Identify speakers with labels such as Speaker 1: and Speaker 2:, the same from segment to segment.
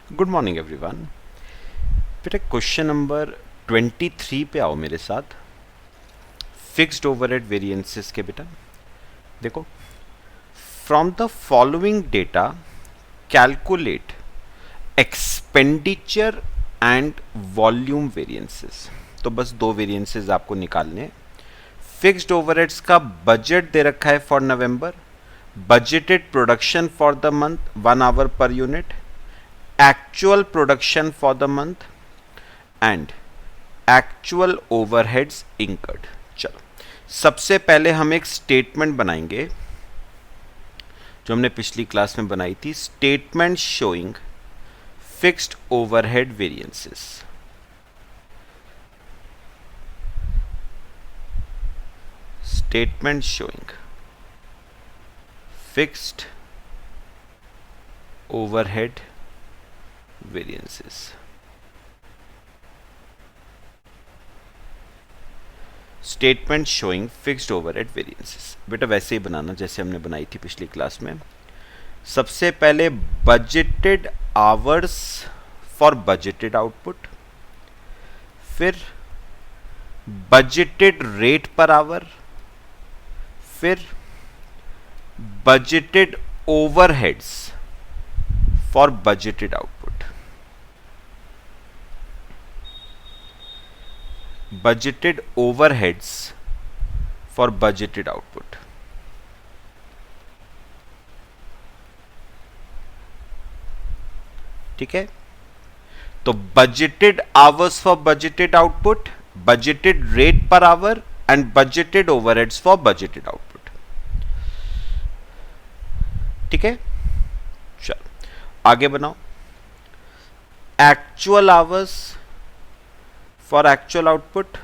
Speaker 1: Good morning everyone. बेटा question number 23 पे आओ मेरे साथ। फिक्स्ड ओवरहेड वेरिएंसेस के बेटा देखो, from the following data calculate expenditure and volume variances. तो बस दो वेरिएंसेस आपको निकालने हैं। फिक्स्ड ओवरहेड्स का बजट दे रखा है for November, budgeted production for the month 1 hour per unit, actual production for the month and actual overheads incurred। चलो सबसे पहले हम एक स्टेटमेंट बनाएंगे जो हमने पिछली क्लास में बनाई थी, statement showing fixed overhead variances. Statement showing fixed overhead variances. Statement showing fixed overhead variances बेटा वैसे ही बनाना जैसे हमने बनाई थी पिछली क्लास में। सबसे पहले budgeted hours for budgeted output, फिर बजटेड रेट पर आवर, फिर budgeted overheads for budgeted output. budgeted overheads for budgeted output। ठीक है, तो budgeted hours for budgeted output, budgeted rate per hour and budgeted overheads for budgeted output। ठीक है, चलो आगे बनाओ। actual hours for actual output,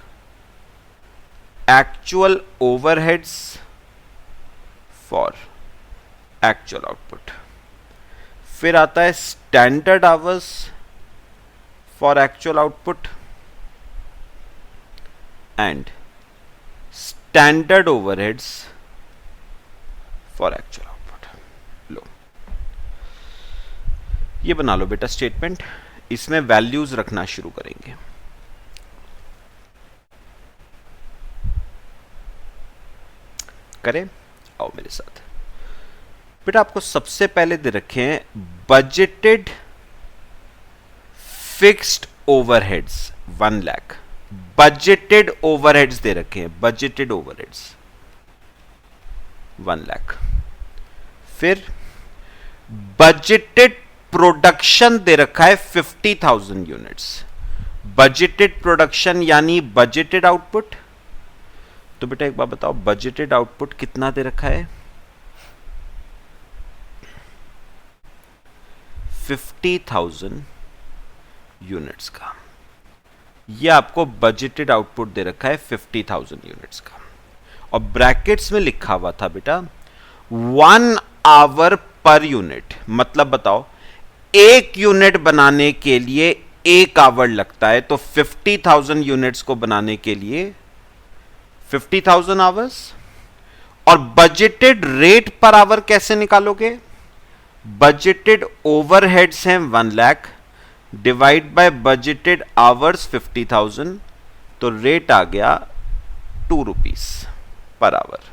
Speaker 1: actual overheads for actual output, फिर आता है standard hours for actual output and standard overheads for actual output। लो ये बना लो बेटा स्टेटमेंट, इसमें वैल्यूज रखना शुरू करेंगे। करें, आओ मेरे साथ। बेटा आपको सबसे पहले दे रखे हैं budgeted fixed overheads 1 lakh. Budgeted overheads दे रखे हैं, बजटेड ओवरहेड्स 1 लाख। फिर बजटेड प्रोडक्शन दे रखा है 50,000 यूनिट्स। बजटेड प्रोडक्शन यानी बजटेड आउटपुट। तो बेटा एक बार बताओ बजटेड आउटपुट कितना दे रखा है? 50,000 यूनिट्स का। यह आपको बजटेड आउटपुट दे रखा है 50,000 यूनिट्स का, और ब्रैकेट्स में लिखा हुआ था बेटा 1 आवर पर यूनिट। मतलब बताओ एक यूनिट बनाने के लिए 1 आवर लगता है, तो 50,000 यूनिट्स को बनाने के लिए 50,000 आवर्स। और बजटेड रेट पर आवर कैसे निकालोगे? बजटेड ओवरहेड्स हैं 1 lakh divide by budgeted hours 50,000, तो रेट आ गया 2 रुपीस पर आवर।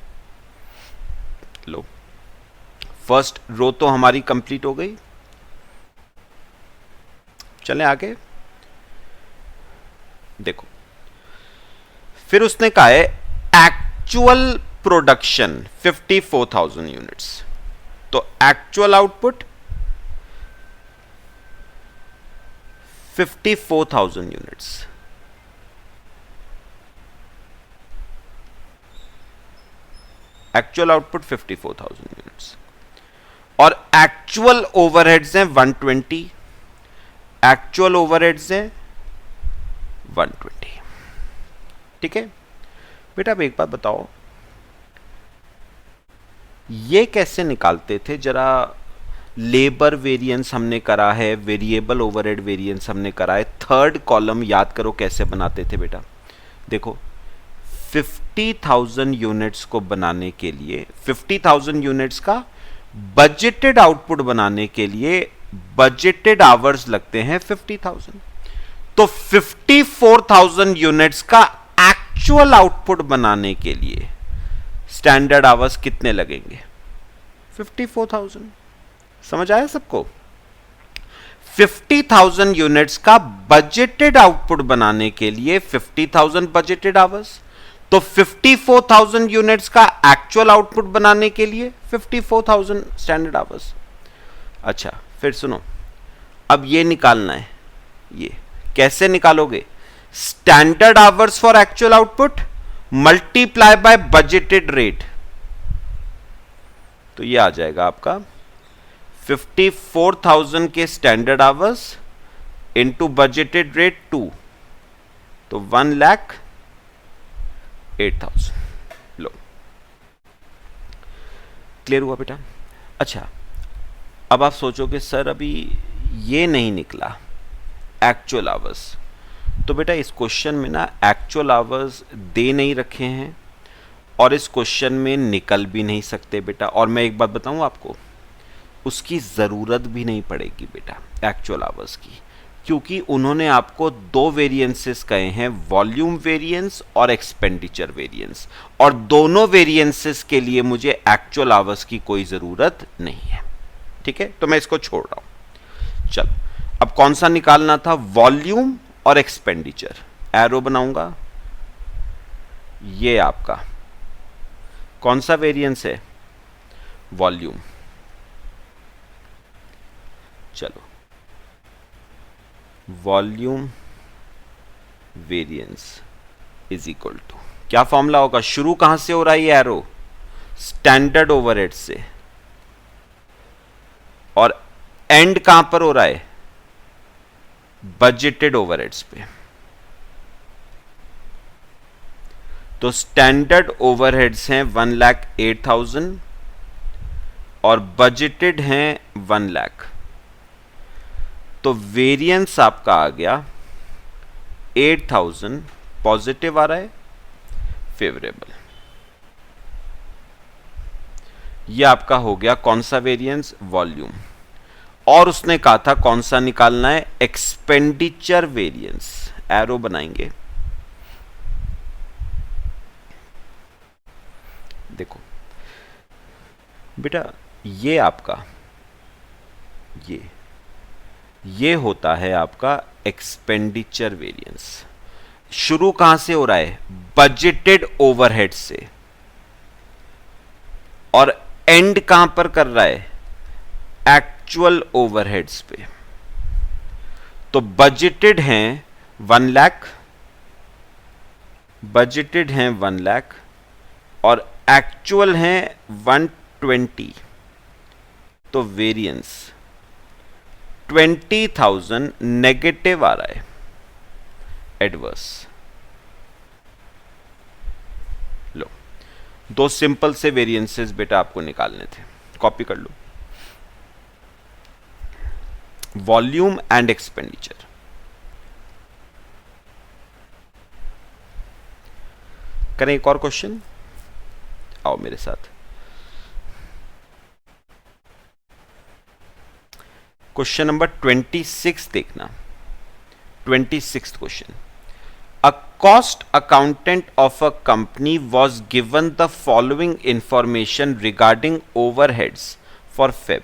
Speaker 1: लो फर्स्ट रो तो हमारी कंप्लीट हो गई। चलें आगे देखो, फिर उसने कहा है एक्चुअल प्रोडक्शन 54,000 यूनिट्स। तो actual output 54,000 units. Actual output 54,000 units, और एक्चुअल ओवरहेड्स हैं 120। एक्चुअल ओवरहेड्स हैं 120। ठीक है बेटा, अब एक बात बताओ ये कैसे निकालते थे जरा। लेबर वेरिएंस हमने करा है, वेरिएबल ओवरहेड वेरिएंस हमने करा है। थर्ड कॉलम याद करो कैसे बनाते थे बेटा। देखो 50,000 यूनिट्स को बनाने के लिए, 50,000 यूनिट्स का बजटेड आउटपुट बनाने के लिए बजटेड आवर्स लगते हैं 50,000। तो 54,000 यूनिट्स का एक्चुअल आउटपुट बनाने के लिए स्टैंडर्ड आवर्स कितने लगेंगे? 54,000। समझ आया सबको? 50,000 यूनिट्स का बजटेड आउटपुट बनाने के लिए 50,000 बजटेड आवर्स, तो 54,000 यूनिट्स का एक्चुअल आउटपुट बनाने के लिए 54,000 स्टैंडर्ड आवर्स। अच्छा, फिर सुनो, अब ये निकालना है। ये कैसे निकालोगे? Standard hours for actual output multiply by budgeted rate, तो ये आ जाएगा आपका 54,000 के standard hours into budgeted rate 2, तो 1,08,000। लो, क्लियर हुआ बेटा? अच्छा, अब आप सोचोगे सर अभी ये नहीं निकला एक्चुअल आवर्स, तो बेटा इस क्वेश्चन में ना एक्चुअल आवर्स दे नहीं रखे हैं और इस क्वेश्चन में निकल भी नहीं सकते बेटा। और मैं एक बात बताऊं आपको, उसकी ज़रूरत भी नहीं पड़ेगी बेटा एक्चुअल आवर्स की, क्योंकि उन्होंने आपको दो वेरिएंसेस कहे हैं, वॉल्यूम वेरिएंस और एक्सपेंडिचर वेरिएंस, और दोनों वेरिएंसेस के लिए मुझे एक्चुअल आवर्स की कोई ज़रूरत नहीं है। ठीक है, तो मैं इसको छोड़ रहा हूं। चलो, अब कौन सा निकालना था? वॉल्यूम और एक्सपेंडिचर। एरो बनाऊंगा, ये आपका कौन सा वेरिएंस है? वॉल्यूम। चलो, volume variance is equal to, क्या फॉर्मूला होगा? शुरू कहां से हो रहा है ये एरो? स्टैंडर्ड ओवरहेड से, और एंड कहां पर हो रहा है? बजटेड ओवरहेड्स पे। तो स्टैंडर्ड ओवरहेड्स हैं 1,08,000 और बजटेड हैं 1 लाख। तो वेरिएंस आपका आ गया 8,000, पॉजिटिव आ रहा है, फेवरेबल। ये आपका हो गया कौन सा वेरिएंस? वॉल्यूम। और उसने कहा था कौन सा निकालना है? Expenditure variance. एरो बनाएंगे, देखो बेटा, ये आपका ये होता है आपका एक्सपेंडिचर वेरिएंस। शुरू कहां से हो रहा है? बजटेड ओवरहेड से, और एंड कहां पर कर रहा है? एक्चुअल ओवरहेड्स पे। तो बजटेड हैं 1 लाख, बजटेड हैं 1 लाख और एक्चुअल हैं 120, तो वेरिएंस 20,000 नेगेटिव आ रहा है, एडवर्स। लो, दो सिंपल से वेरिएंसेस बेटा आपको निकालने थे, कॉपी कर लो। Volume and expenditure. करें एक और क्वेश्चन, आओ मेरे साथ। क्वेश्चन नंबर 26 देखना, 26th question. A cost accountant of a company was given the following information regarding overheads for Feb.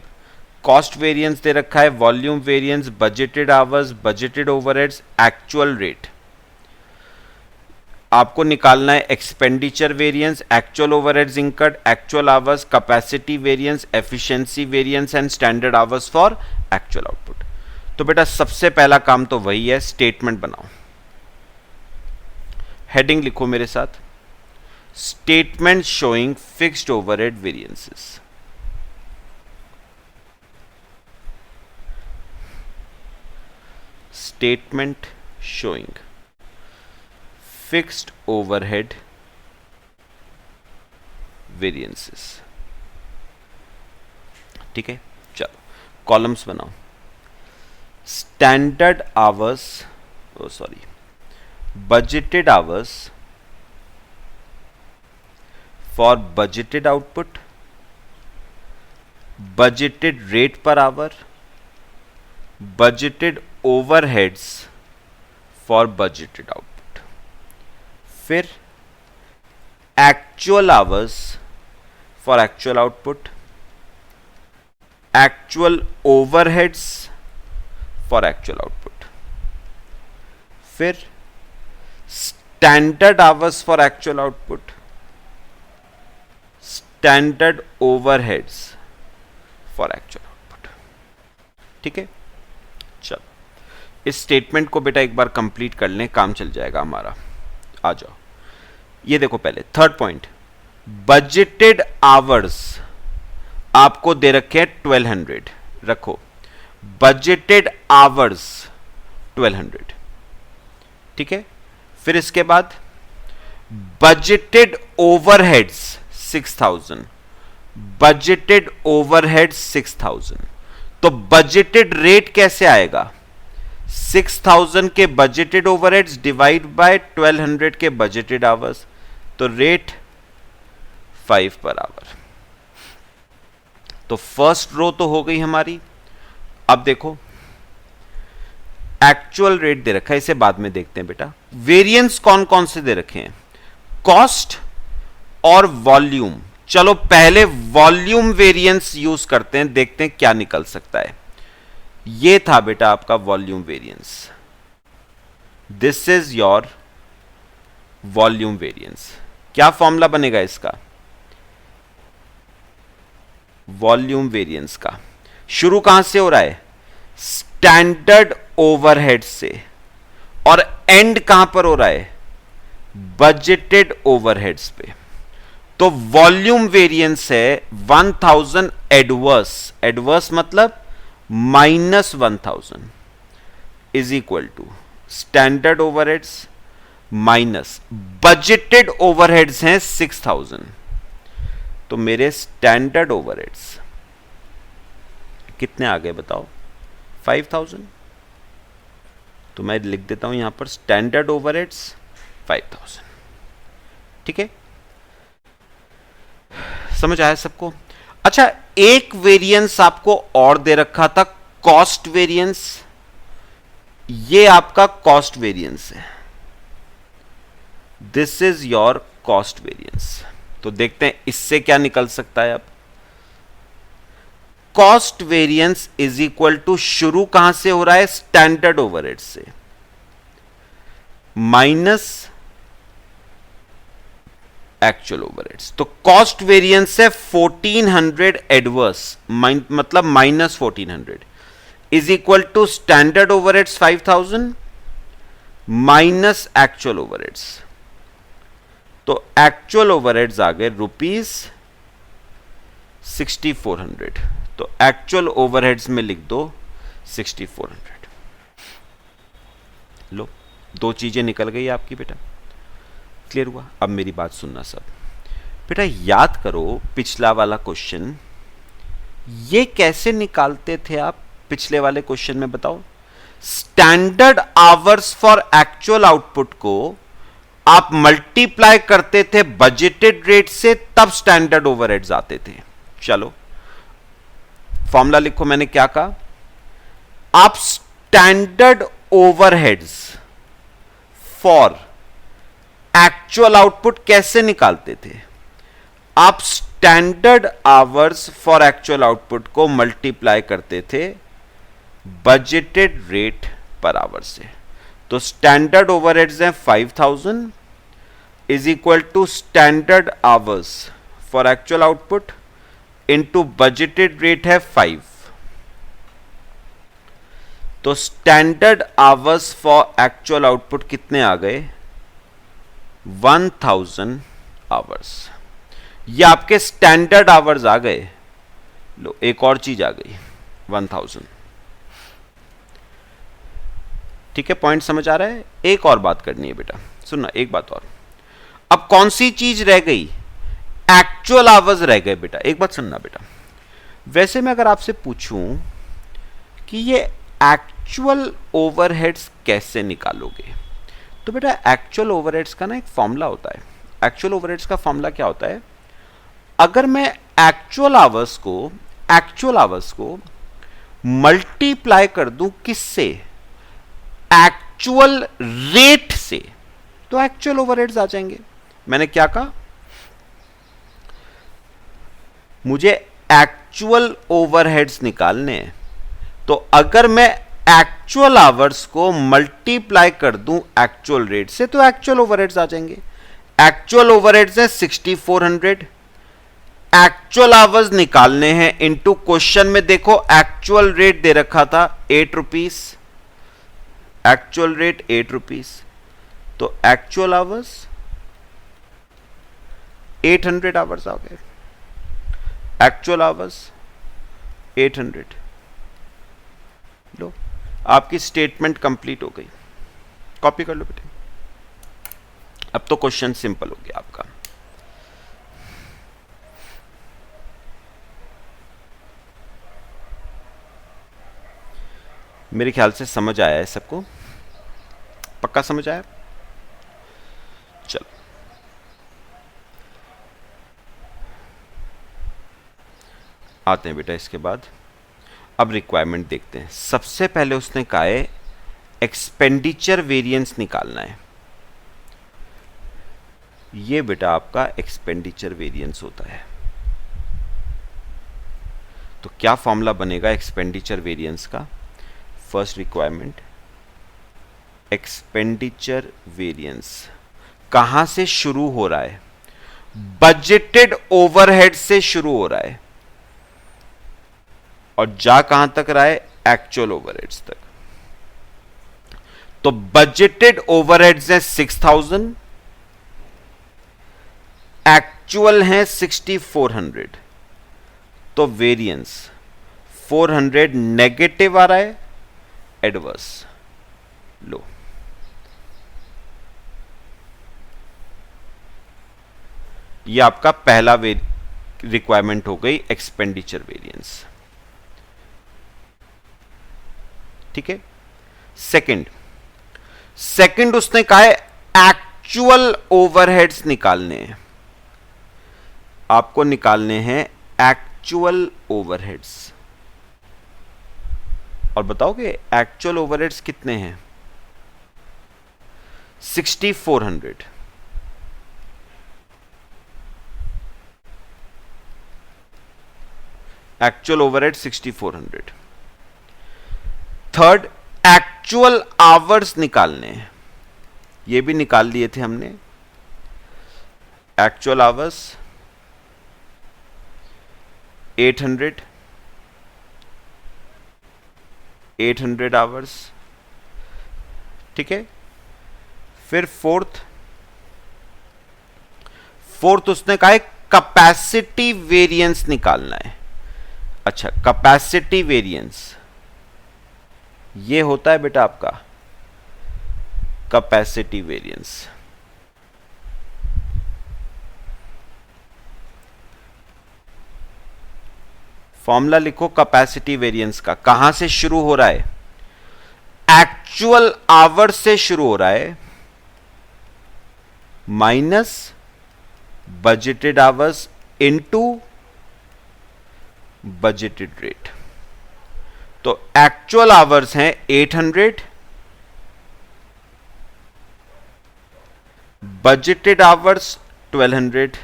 Speaker 1: Cost variance दे रखा है, volume variance, budgeted hours, budgeted overheads, actual rate. आपको निकालना है expenditure variance, actual overheads incurred, actual hours, capacity variance, efficiency variance and standard hours for actual output. तो बेटा सबसे पहला काम तो वही है, स्टेटमेंट बनाओ। हेडिंग लिखो मेरे साथ, statement showing fixed overhead variances. Statement showing fixed overhead variances. ठीक है, चलो कॉलम्स बनाओ। Standard hours, sorry, budgeted hours for budgeted output, budgeted rate per hour budgeted overheads for budgeted output, फिर actual hours for actual output, actual overheads for actual output, फिर standard hours for actual output, standard overheads for actual output. ठीक है, चलो इस statement को बेटा एक बार complete कर लें, काम चल जाएगा हमारा। आ जाओ, ये देखो पहले थर्ड पॉइंट, बजटेड आवर्स आपको दे रखे हैं 1200, रखो बजटेड आवर्स 1200। ठीक है, फिर इसके बाद बजटेड ओवरहेड्स 6000, बजटेड ओवरहेड्स 6000। तो बजटेड रेट कैसे आएगा? 6000 के बजटेड ओवरहेड्स डिवाइड बाय 1200 के बजटेड आवर्स, तो रेट 5 पर आवर। तो फर्स्ट रो तो हो गई हमारी। अब देखो एक्चुअल रेट दे रखा है, इसे बाद में देखते हैं बेटा। वेरिएंस कौन कौन से दे रखे हैं? कॉस्ट और वॉल्यूम। चलो पहले वॉल्यूम वेरिएंस यूज करते हैं, देखते हैं क्या निकल सकता है। ये था बेटा आपका volume variance, this is your volume variance. क्या फॉर्मूला बनेगा इसका? वॉल्यूम वेरिएंस का शुरू कहां से हो रहा है? स्टैंडर्ड ओवरहेड से, और एंड कहां पर हो रहा है? बजटेड ओवरहेड्स पे। तो वॉल्यूम वेरिएंस है 1000 एडवर्स, एडवर्स मतलब -1000 is equal to standard overheads minus budgeted overheads हैं 6000। तो मेरे स्टैंडर्ड ओवरहेड्स कितने आ गए बताओ? 5000। तो मैं लिख देता हूं यहां पर स्टैंडर्ड ओवरहेड्स 5000। ठीक है, समझ आया सबको? अच्छा, एक वेरिएंस आपको और दे रखा था, कॉस्ट वेरिएंस। ये आपका कॉस्ट वेरिएंस है, this is your cost variance. तो देखते हैं इससे क्या निकल सकता है। अब cost variance is equal to, शुरू कहां से हो रहा है? स्टैंडर्ड ओवरहेड से, माइनस एक्चुअल ओवरहेड्स। तो कॉस्ट वेरिएंस है 1400 एडवर्स, मतलब -1400 is equal to standard overheads 5000 minus actual overheads. तो एक्चुअल ओवरहेड्स आ गए ₹6400। तो एक्चुअल ओवरहेड्स में लिख दो 6400। लो, दो चीजें निकल गई आपकी बेटा। क्लियर हुआ? अब मेरी बात सुनना सब बेटा, याद करो पिछला वाला क्वेश्चन। ये कैसे निकालते थे आप पिछले वाले क्वेश्चन में? बताओ। Standard hours for actual output को आप मल्टीप्लाई करते थे बजटेड रेट से, तब स्टैंडर्ड ओवरहेड्स आते थे। चलो फॉर्मूला लिखो, मैंने क्या कहा? आप standard overheads for actual output कैसे निकालते थे? आप standard hours for actual output को मल्टीप्लाई करते थे बजटेड रेट पर आवर से। तो स्टैंडर्ड ओवरहेड्स हैं 5000 is equal to standard hours for actual output into budgeted rate है 5। तो standard hours for actual output कितने आ गए? 1000 आवर्स। ये आपके स्टैंडर्ड आवर्स आ गए। लो, एक और चीज आ गई 1000। ठीक है, पॉइंट समझ आ रहा है? एक और बात करनी है बेटा, सुनना एक बात और। अब कौन सी चीज रह गई? एक्चुअल आवर्स रह गए बेटा। एक बात सुनना बेटा, वैसे मैं अगर आपसे पूछूं कि ये एक्चुअल ओवरहेड्स कैसे निकालोगे, तो बेटा एक्चुअल ओवरहेड्स का ना एक फॉर्मूला होता है। एक्चुअल ओवरहेड्स का फॉर्मूला क्या होता है? अगर मैं एक्चुअल आवर्स को मल्टीप्लाई कर दूं किससे? एक्चुअल रेट से, तो एक्चुअल ओवरहेड्स आ जाएंगे। मैंने क्या कहा? मुझे एक्चुअल ओवरहेड्स निकालने हैं, तो अगर मैं एक्चुअल आवर्स को मल्टीप्लाई कर दूं एक्चुअल रेट से, तो एक्चुअल ओवरहेड्स आ जाएंगे। एक्चुअल ओवरहेड्स है 6400, एक्चुअल आवर्स निकालने हैं इनटू क्वेश्चन में देखो एक्चुअल रेट दे रखा था 8 रुपीस, एक्चुअल रेट 8 रुपीस, तो एक्चुअल आवर्स 800 आवर्स आ गए। Actual hours 800। लो, आपकी स्टेटमेंट कंप्लीट हो गई। कॉपी कर लो बेटे। अब तो क्वेश्चन सिंपल हो गया आपका। मेरे ख्याल से समझ आया है सबको, पक्का समझ आया? चलो, आते हैं बेटा इसके बाद। अब रिक्वायरमेंट देखते हैं। सबसे पहले उसने कहा है एक्सपेंडिचर वेरिएंस निकालना है। ये बेटा आपका एक्सपेंडिचर वेरिएंस होता है। तो क्या फॉर्मूला बनेगा एक्सपेंडिचर वेरिएंस का? फर्स्ट रिक्वायरमेंट, एक्सपेंडिचर वेरिएंस कहां से शुरू हो रहा है? बजटेड ओवरहेड से शुरू हो रहा है, और जा कहां तक रहा है? एक्चुअल ओवरहेड्स तक। तो बजटेड ओवरहेड्स है 6000, एक्चुअल है 6400, तो वेरिएंस 400 नेगेटिव आ रहा है, एडवर्स। लो, ये आपका पहला रिक्वायरमेंट हो गई एक्सपेंडिचर वेरिएंस। ठीक है। सेकंड उसने कहा है एक्चुअल ओवरहेड्स निकालने हैं। आपको निकालने हैं एक्चुअल ओवरहेड्स, और बताओगे एक्चुअल ओवरहेड्स कितने हैं? 6400। Actual overhead 6400। Third, actual hours निकालने हैं। ये भी निकाल लिए थे हमने। Actual hours 800 hours. ठीक है। फिर फोर्थ उसने कहा है कैपेसिटी वेरिएंस निकालना है। अच्छा, कैपेसिटी वेरिएंस ये होता है बेटा आपका कैपेसिटी वेरिएंस। फॉर्मूला लिखो कैपेसिटी वेरिएंस का। कहां से शुरू हो रहा है? एक्चुअल आवर से शुरू हो रहा है, minus budgeted hours into budgeted rate. तो एक्चुअल आवर्स हैं 800, budgeted hours 1200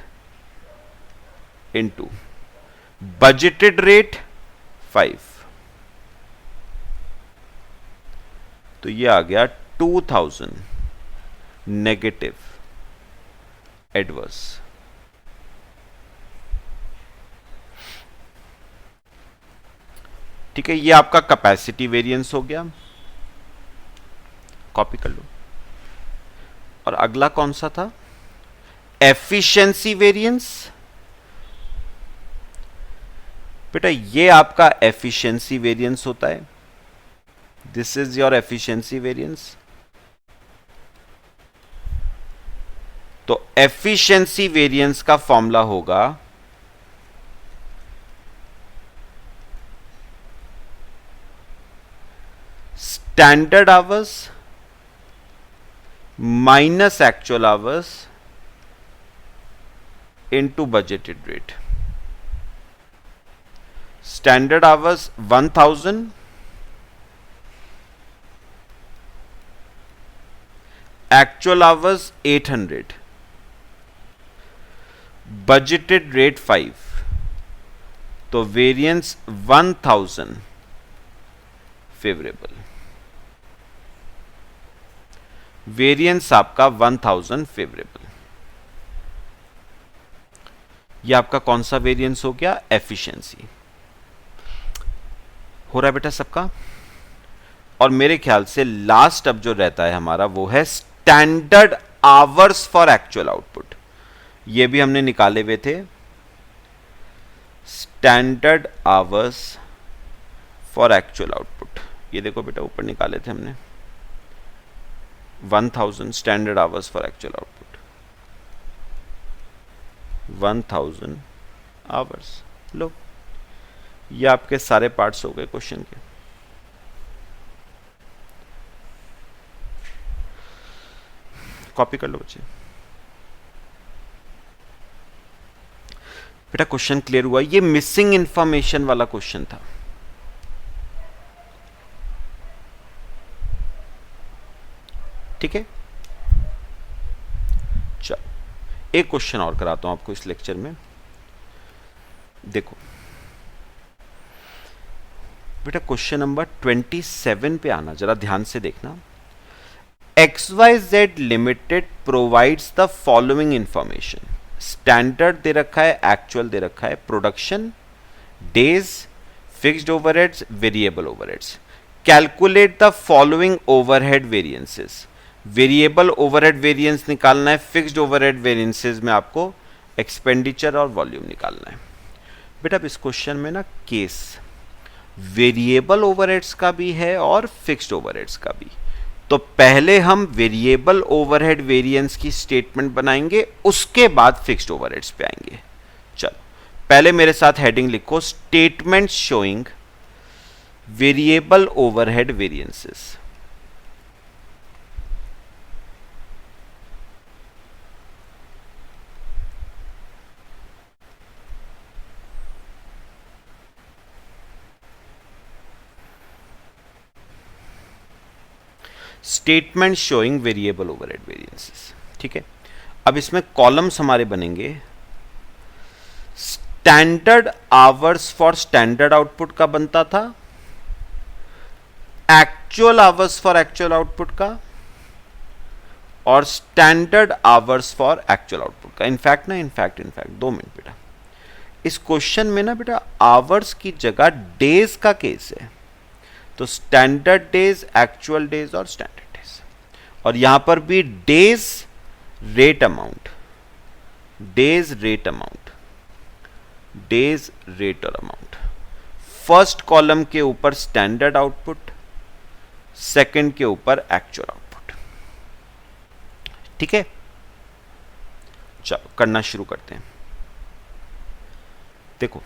Speaker 1: into budgeted rate 5। तो ये आ गया 2000 नेगेटिव एडवर्स। ठीक है, ये आपका कैपेसिटी वेरिएंस हो गया। कॉपी कर लो। और अगला कौन सा था? Efficiency variance. बेटा ये आपका एफिशिएंसी वेरिएंस होता है। This is your efficiency variance. तो एफिशिएंसी वेरिएंस का फॉर्मूला होगा standard hours minus actual hours into budgeted rate. Standard hours 1000, actual hours 800, budgeted rate 5, तो वेरिएंस 1000 फेवरेबल, वेरिएंस आपका 1000 फेवरेबल। ये आपका कौन सा वेरिएंस हो गया? एफिशिएंसी। हो रहा है बेटा सबका? और मेरे ख्याल से लास्ट अब जो रहता है हमारा वो है standard hours for actual output. ये भी हमने निकाले हुए थे, standard hours for actual output. ये देखो बेटा ऊपर निकाले थे हमने, 1000 standard hours for actual output, 1000 hours. लो, ये आपके सारे पार्ट्स हो गए क्वेश्चन के। कॉपी कर लो बच्चे। बेटा क्वेश्चन क्लियर हुआ? ये मिसिंग इंफॉर्मेशन वाला क्वेश्चन था। ठीक है, चलो एक क्वेश्चन और कराता हूं आपको इस लेक्चर में। देखो बेटा क्वेश्चन नंबर 27 पे आना, जरा ध्यान से देखना। XYZ limited provides the following information. Standard दे रखा है, एक्चुअल दे रखा है, production, days, fixed overheads, variable overheads. Calculate the following overhead variances. Variable overhead variance निकालना है, फिक्स्ड ओवरहेड वेरिएंसेस में आपको एक्सपेंडिचर और वॉल्यूम निकालना है। बेटा अब इस क्वेश्चन में ना केस वेरिएबल ओवरहेड्स का भी है और फिक्स्ड ओवरहेड्स का भी। तो पहले हम वेरिएबल ओवरहेड वेरिएंस की स्टेटमेंट बनाएंगे, उसके बाद फिक्स्ड ओवरहेड्स पे आएंगे। चलो पहले मेरे साथ हेडिंग लिखो, statement showing variable overhead variances. Statement showing variable overhead variances. ठीक है, अब इसमें कॉलम्स हमारे बनेंगे। Standard hours for standard output का बनता था, actual hours for actual output का, और standard hours for actual output का। इनफैक्ट 2 मिनट बेटा, इस क्वेश्चन में ना बेटा आवर्स की जगह डेज का केस है, तो स्टैंडर्ड डेज, एक्चुअल डेज और स्टैंडर्ड डेज। और यहां पर भी days rate amount, days rate amount, days rate और अमाउंट। फर्स्ट कॉलम के ऊपर स्टैंडर्ड आउटपुट, सेकंड के ऊपर एक्चुअल आउटपुट। ठीक है, चलो करना शुरू करते हैं। देखो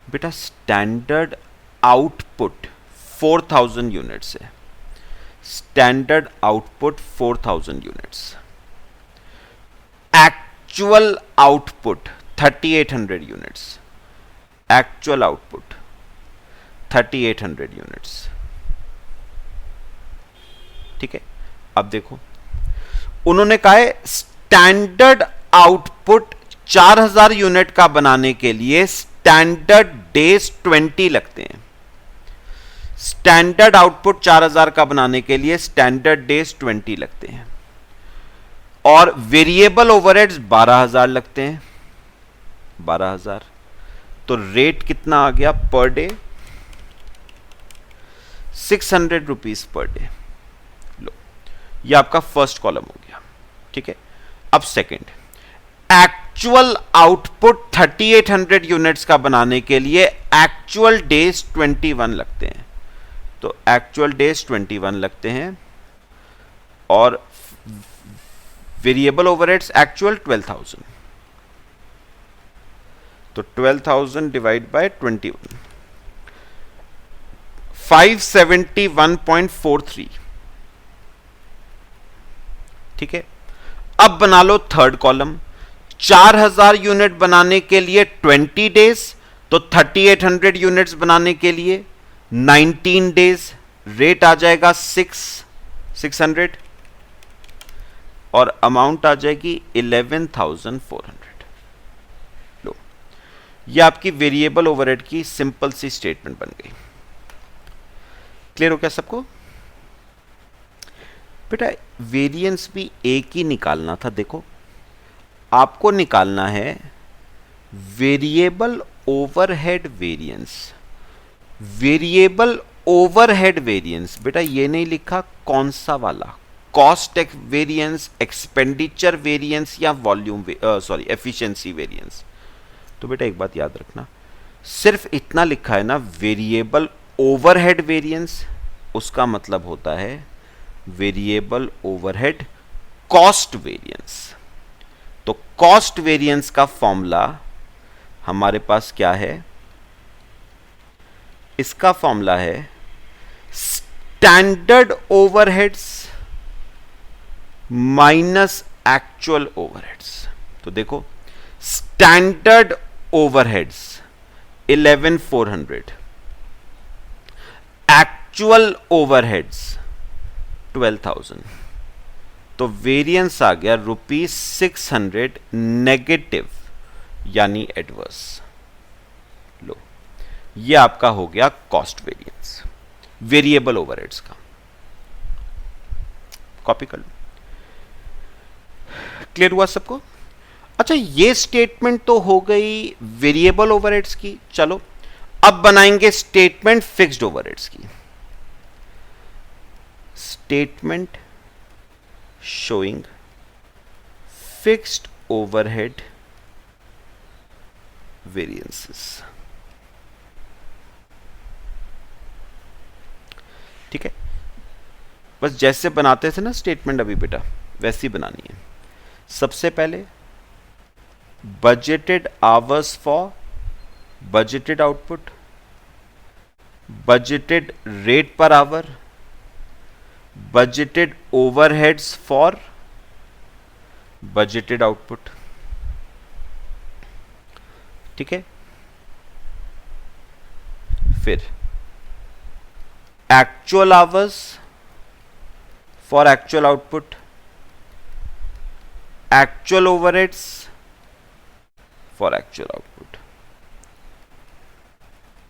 Speaker 1: बेटा स्टैंडर्ड आउटपुट 4000 यूनिट्स है, standard output 4000 units, actual output 3800 units, actual output 3800 units. ठीक है, अब देखो उन्होंने कहा है स्टैंडर्ड आउटपुट 4000 यूनिट का बनाने के लिए स्टैंडर्ड डेज 20 लगते हैं। स्टैंडर्ड आउटपुट 4000 का बनाने के लिए स्टैंडर्ड डेज 20 लगते हैं, और वेरिएबल ओवरहेड्स 12000 लगते हैं, 12000। तो रेट कितना आ गया per day? 600 rupees per day. लो, ये आपका फर्स्ट कॉलम हो गया। ठीक है, अब सेकंड, एक्चुअल आउटपुट 3800 यूनिट्स का बनाने के लिए एक्चुअल डेज 21 लगते हैं, तो एक्चुअल डेज 21 लगते हैं, और वेरिएबल ओवरहेड्स एक्चुअल 12000, तो 12000 डिवाइड बाय 21, 571.43। ठीक है, अब बना लो थर्ड कॉलम। 4000 यूनिट बनाने के लिए 20 डेज, तो 3800 यूनिट्स बनाने के लिए 19 डेज, रेट आ जाएगा 600 और अमाउंट आ जाएगी 11,400। लो, ये आपकी वेरिएबल ओवरहेड की सिंपल सी स्टेटमेंट बन गई। क्लियर हो क्या सबको? बेटा वेरिएंस भी एक ही निकालना था। देखो आपको निकालना है variable overhead variance. Variable overhead variance, बेटा ये नहीं लिखा कौन सा वाला, कॉस्ट वेरिएंस, एक्सपेंडिचर वेरिएंस या वॉल्यूम एफिशिएंसी वेरिएंस। तो बेटा एक बात याद रखना, सिर्फ इतना लिखा है ना वेरिएबल ओवरहेड वेरिएंस, उसका मतलब होता है वेरिएबल ओवरहेड कॉस्ट वेरिएंस। तो कॉस्ट वेरिएंस का फॉर्मूला हमारे पास क्या है? इसका फॉर्मूला है standard overheads minus actual overheads. तो देखो स्टैंडर्ड ओवरहेड्स 11,400, एक्चुअल ओवरहेड्स 12,000, तो वेरिएंस आ गया ₹600 नेगेटिव यानी एडवर्स। लो, ये आपका हो गया कॉस्ट वेरिएंस वेरिएबल ओवरहेड्स का। कॉपी कर लो। क्लियर हुआ सबको? अच्छा, ये स्टेटमेंट तो हो गई वेरिएबल ओवरहेड्स की। चलो अब बनाएंगे स्टेटमेंट फिक्स्ड ओवरहेड्स की। Statement showing fixed overhead variances. ठीक है, बस जैसे बनाते थे ना स्टेटमेंट अभी बेटा, वैसी बनानी है। सबसे पहले budgeted hours for budgeted output, budgeted rate per hour, budgeted overheads for budgeted output. ठीक है, फिर actual hours for actual output, actual overheads for actual output,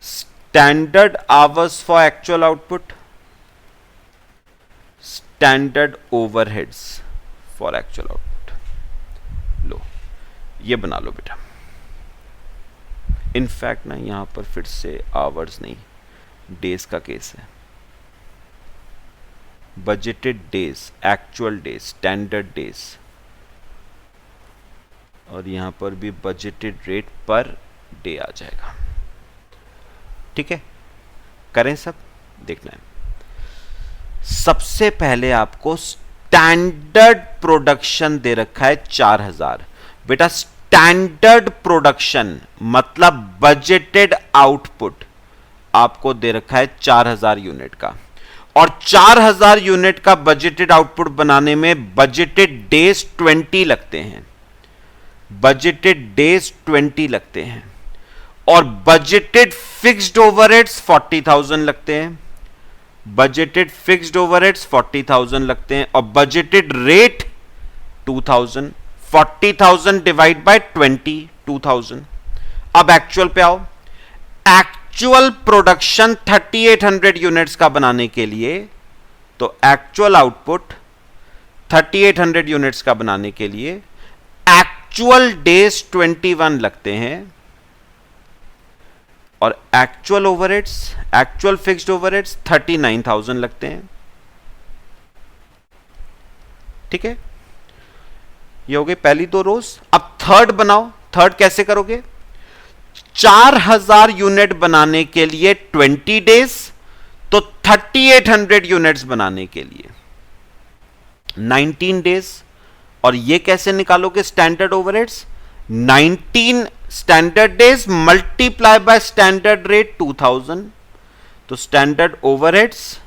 Speaker 1: standard hours for actual output, standard overheads for actual output. लो, ये बना लो बेटा। In fact ना यहां पर फिर से आवर्स नहीं, डेज का केस है। Budgeted days, actual days, standard days, और यहां पर भी बजटेड रेट पर डे आ जाएगा। ठीक है, करें सब, देखना है। सबसे पहले आपको स्टैंडर्ड प्रोडक्शन दे रखा है 4000। बेटा स्टैंडर्ड प्रोडक्शन मतलब बजटेड आउटपुट आपको दे रखा है 4000 यूनिट का, और 4000 यूनिट का बजटेड आउटपुट बनाने में बजटेड डेज 20 लगते हैं। बजटेड डेज 20 लगते हैं, और बजटेड फिक्स्ड ओवरहेड्स 40,000 लगते हैं। बजटेड फिक्स्ड ओवरहेड्स 40,000 लगते हैं, और बजटेड रेट 2,000। 40,000 divide by 20, 2,000। अब एक्चुअल पे आओ। एक्चुअल प्रोडक्शन 3800 यूनिट्स का बनाने के लिए, तो एक्चुअल आउटपुट 3800 यूनिट्स का बनाने के लिए एक्चुअल डेज 21 लगते हैं, और actual overheads, actual fixed overheads 39,000 लगते हैं। ठीक है, ये हो गई पहली दो रोज। अब थर्ड बनाओ। थर्ड कैसे करोगे? 4000 यूनिट बनाने के लिए 20 डेज, तो 3800 यूनिट्स बनाने के लिए 19 डेज। और ये कैसे निकालोगे standard overheads? 19 standard days multiply by standard rate 2000, तो स्टैंडर्ड ओवरहेड्स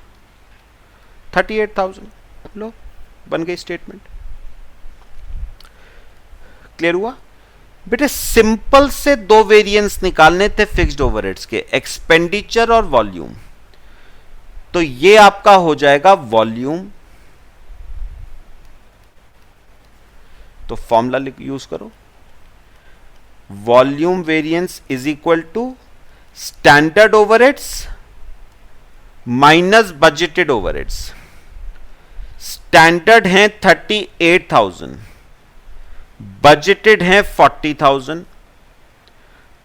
Speaker 1: 38,000। लो, बन गई स्टेटमेंट। क्लियर हुआ? बेटे सिंपल से दो वेरिएंस निकालने थे फिक्स्ड ओवरहेड्स के, एक्सपेंडिचर और वॉल्यूम। तो ये आपका हो जाएगा वॉल्यूम, तो फॉर्मूला यूज करो, volume variance is equal to standard overheads minus budgeted overheads. Standard हैं 38,000, बजटेड हैं 40,000,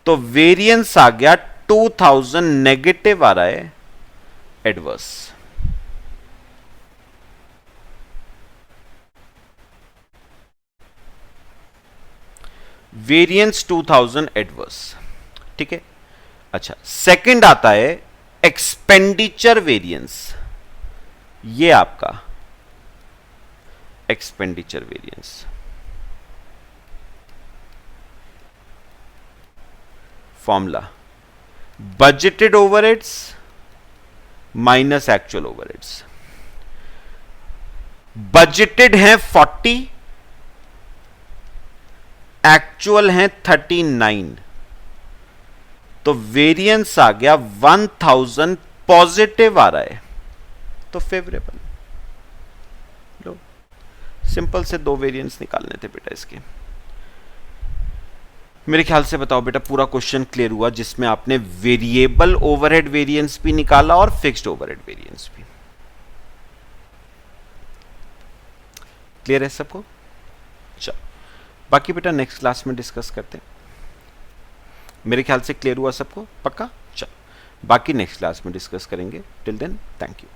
Speaker 1: तो वेरिएंस आ गया 2,000 नेगेटिव आ रहा है एडवर्स। वेरिएंस 2000 एडवर्स, ठीक है। अच्छा, सेकंड आता है एक्सपेंडिचर वेरिएंस, ये आपका expenditure variance, formula budgeted overheads minus actual overheads. Budgeted है 40, एक्चुअल है 39, तो वेरिएंस आ गया 1000 पॉजिटिव आ रहा है, तो फेवरेबल। लो, सिंपल से दो वेरिएंस निकालने थे बेटा इसके। मेरे ख्याल से बताओ बेटा पूरा क्वेश्चन क्लियर हुआ, जिसमें आपने वेरिएबल ओवरहेड वेरिएंस भी निकाला और फिक्स्ड ओवरहेड वेरिएंस भी। क्लियर है सबको? चलो, बाकी बेटा नेक्स्ट क्लास में डिस्कस करते हैं। मेरे ख्याल से क्लियर हुआ सबको? पक्का? चलो, बाकी नेक्स्ट क्लास में डिस्कस करेंगे। Till then, thank you.